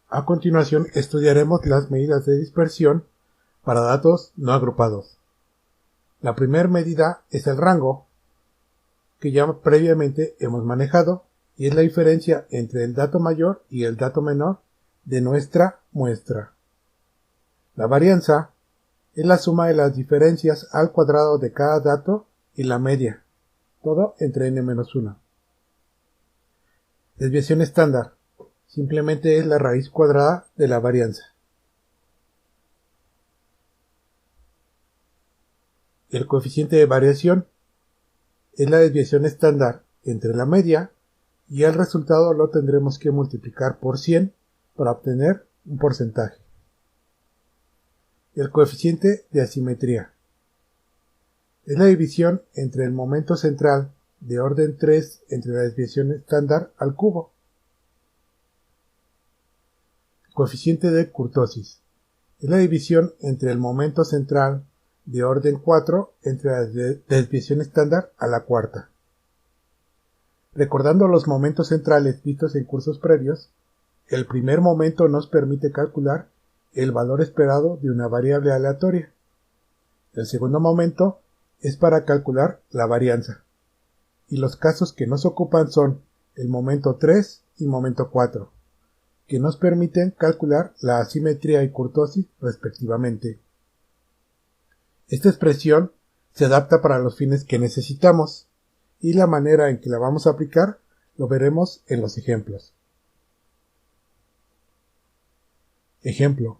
A continuación estudiaremos las medidas de dispersión para datos no agrupados. La primera medida es el rango, que ya previamente hemos manejado, y es la diferencia entre el dato mayor y el dato menor de nuestra muestra. La varianza es la suma de las diferencias al cuadrado de cada dato y la media, todo entre n-1. Desviación estándar simplemente es la raíz cuadrada de la varianza. El coeficiente de variación es la desviación estándar entre la media y el resultado lo tendremos que multiplicar por 100 para obtener un porcentaje. El coeficiente de asimetría es la división entre el momento central de orden 3 entre la desviación estándar al cubo. Coeficiente de kurtosis es la división entre el momento central de orden 4 entre la desviación estándar a la cuarta. Recordando los momentos centrales vistos en cursos previos, el primer momento nos permite calcular el valor esperado de una variable aleatoria. El segundo momento es para calcular la varianza. Y los casos que nos ocupan son el momento 3 y momento 4, que nos permiten calcular la asimetría y kurtosis respectivamente. Esta expresión se adapta para los fines que necesitamos, y la manera en que la vamos a aplicar lo veremos en los ejemplos. Ejemplo.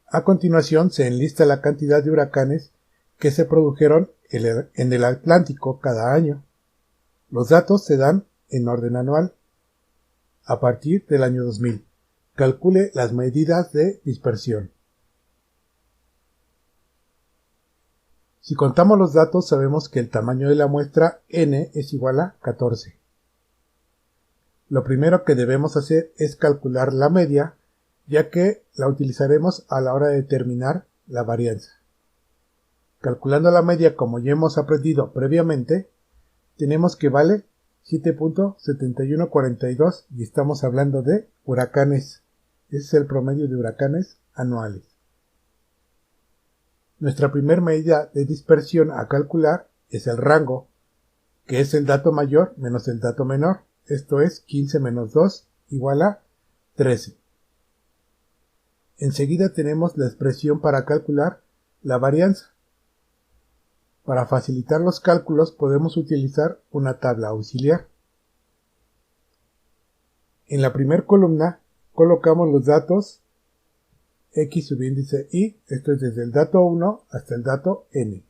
A continuación se enlista la cantidad de huracanes que se produjeron en el Atlántico cada año. Los datos se dan en orden anual. A partir del año 2000, calcule las medidas de dispersión. Si contamos los datos, sabemos que el tamaño de la muestra n es igual a 14. Lo primero que debemos hacer es calcular la media, ya que la utilizaremos a la hora de determinar la varianza. Calculando la media, como ya hemos aprendido previamente, tenemos que vale 7.7142 y estamos hablando de huracanes. Ese es el promedio de huracanes anuales. Nuestra primera medida de dispersión a calcular es el rango, que es el dato mayor menos el dato menor. Esto es 15 menos 2 igual a 13. Enseguida tenemos la expresión para calcular la varianza. Para facilitar los cálculos podemos utilizar una tabla auxiliar. En la primera columna colocamos los datos X subíndice Y, esto es desde el dato 1 hasta el dato N.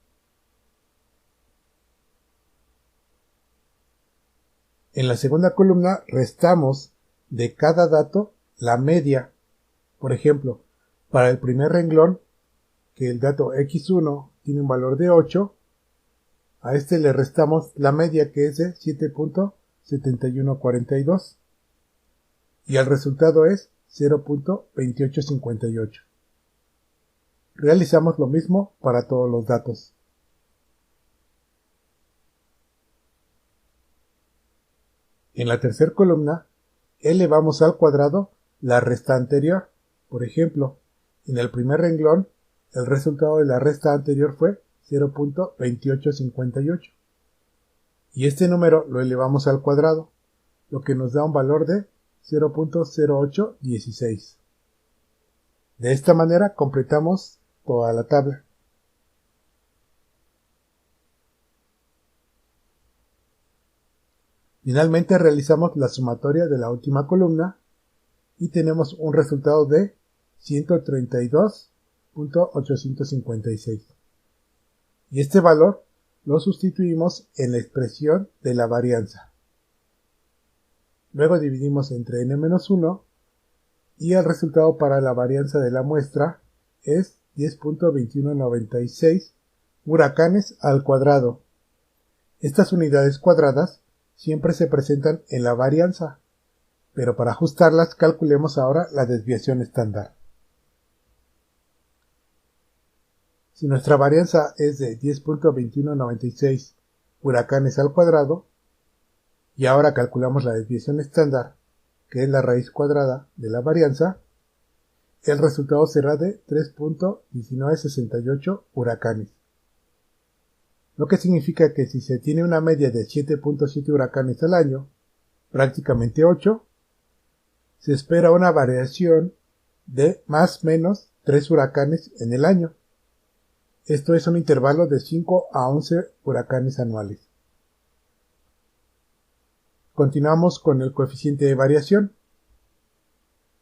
En la segunda columna restamos de cada dato la media. Por ejemplo, para el primer renglón, que el dato X1 tiene un valor de 8, a este le restamos la media que es de 7.7142 y el resultado es 0.2858. Realizamos lo mismo para todos los datos. En la tercera columna, elevamos al cuadrado la resta anterior. Por ejemplo, en el primer renglón, el resultado de la resta anterior fue 0.2858. Y este número lo elevamos al cuadrado, lo que nos da un valor de 0.0816. De esta manera completamos toda la tabla. Finalmente realizamos la sumatoria de la última columna y tenemos un resultado de 132.856. Y este valor lo sustituimos en la expresión de la varianza. Luego dividimos entre n-1 y el resultado para la varianza de la muestra es 10.2196 huracanes al cuadrado. Estas unidades cuadradas siempre se presentan en la varianza, pero para ajustarlas calculemos ahora la desviación estándar. Si nuestra varianza es de 10.2196 huracanes al cuadrado, y ahora calculamos la desviación estándar, que es la raíz cuadrada de la varianza, el resultado será de 3.1968 huracanes. Lo que significa que si se tiene una media de 7.7 huracanes al año, prácticamente 8, se espera una variación de más o menos 3 huracanes en el año. Esto es un intervalo de 5 a 11 huracanes anuales. Continuamos con el coeficiente de variación.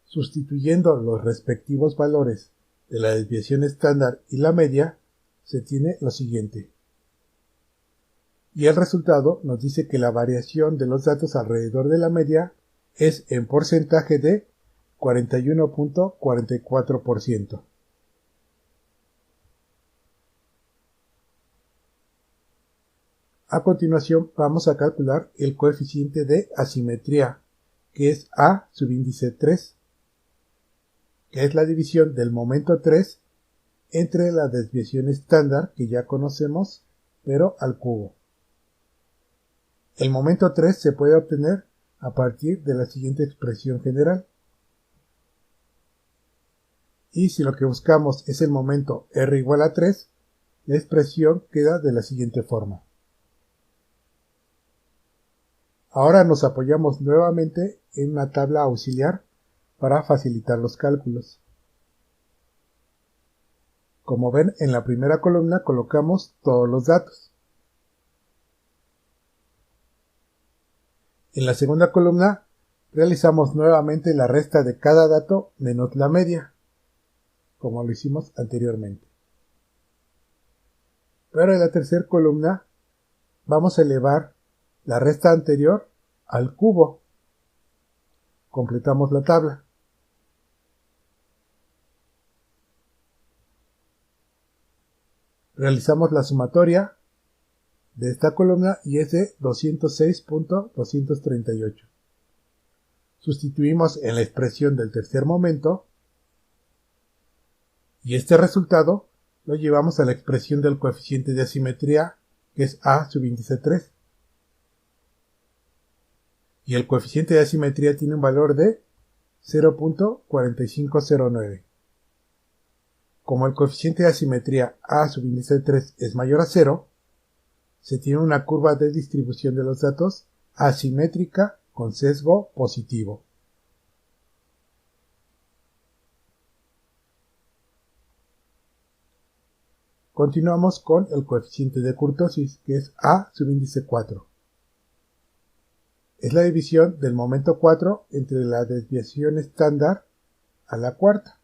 Sustituyendo los respectivos valores de la desviación estándar y la media, se tiene lo siguiente. Y el resultado nos dice que la variación de los datos alrededor de la media es en porcentaje de 41.44%. A continuación vamos a calcular el coeficiente de asimetría, que es A subíndice 3, que es la división del momento 3 entre la desviación estándar que ya conocemos, pero al cubo. El momento 3 se puede obtener a partir de la siguiente expresión general. Y si lo que buscamos es el momento R igual a 3, la expresión queda de la siguiente forma. Ahora nos apoyamos nuevamente en una tabla auxiliar para facilitar los cálculos. Como ven, en la primera columna colocamos todos los datos. En la segunda columna realizamos nuevamente la resta de cada dato menos la media, como lo hicimos anteriormente. Pero en la tercera columna vamos a elevar la resta anterior al cubo. Completamos la tabla. Realizamos la sumatoria de esta columna y es de 206.238. Sustituimos en la expresión del tercer momento y este resultado lo llevamos a la expresión del coeficiente de asimetría, que es A subíndice 3. Y el coeficiente de asimetría tiene un valor de 0.4509. Como el coeficiente de asimetría A subíndice 3 es mayor a 0, se tiene una curva de distribución de los datos asimétrica con sesgo positivo. Continuamos con el coeficiente de kurtosis, que es A subíndice 4. Es la división del momento 4 entre la desviación estándar a la cuarta.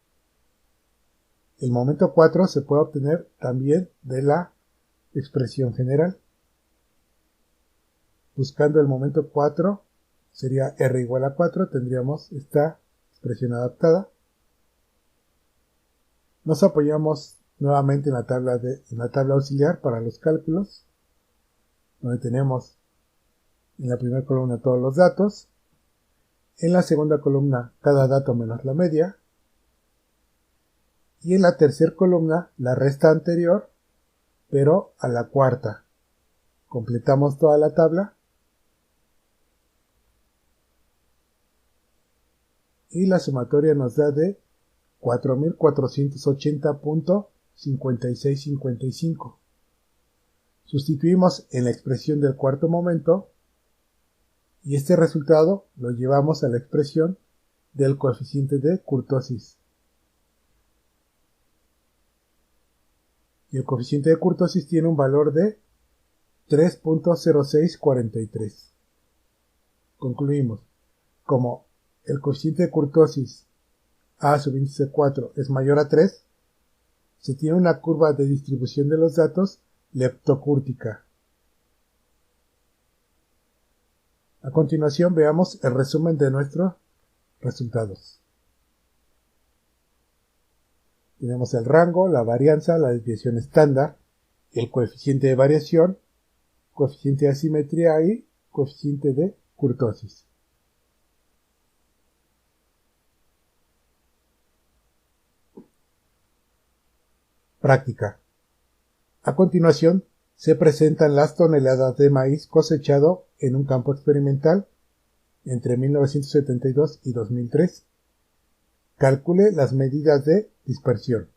El momento 4 se puede obtener también de la expresión general. Buscando el momento 4, sería R igual a 4, tendríamos esta expresión adaptada. Nos apoyamos nuevamente en la tabla auxiliar para los cálculos, donde tenemos en la primera columna todos los datos, en la segunda columna cada dato menos la media, y en la tercera columna la resta anterior, pero a la cuarta. Completamos toda la tabla y la sumatoria nos da de 4.480.5655. Sustituimos en la expresión del cuarto momento y este resultado lo llevamos a la expresión del coeficiente de kurtosis. Y el coeficiente de kurtosis tiene un valor de 3.0643. Concluimos. Como el coeficiente de kurtosis A subíndice 4 es mayor a 3, se tiene una curva de distribución de los datos leptocúrtica. A continuación veamos el resumen de nuestros resultados. Tenemos el rango, la varianza, la desviación estándar, el coeficiente de variación, coeficiente de asimetría y coeficiente de kurtosis. Práctica. A continuación, se presentan las toneladas de maíz cosechado en un campo experimental entre 1972 y 2003. Calcule las medidas de dispersión.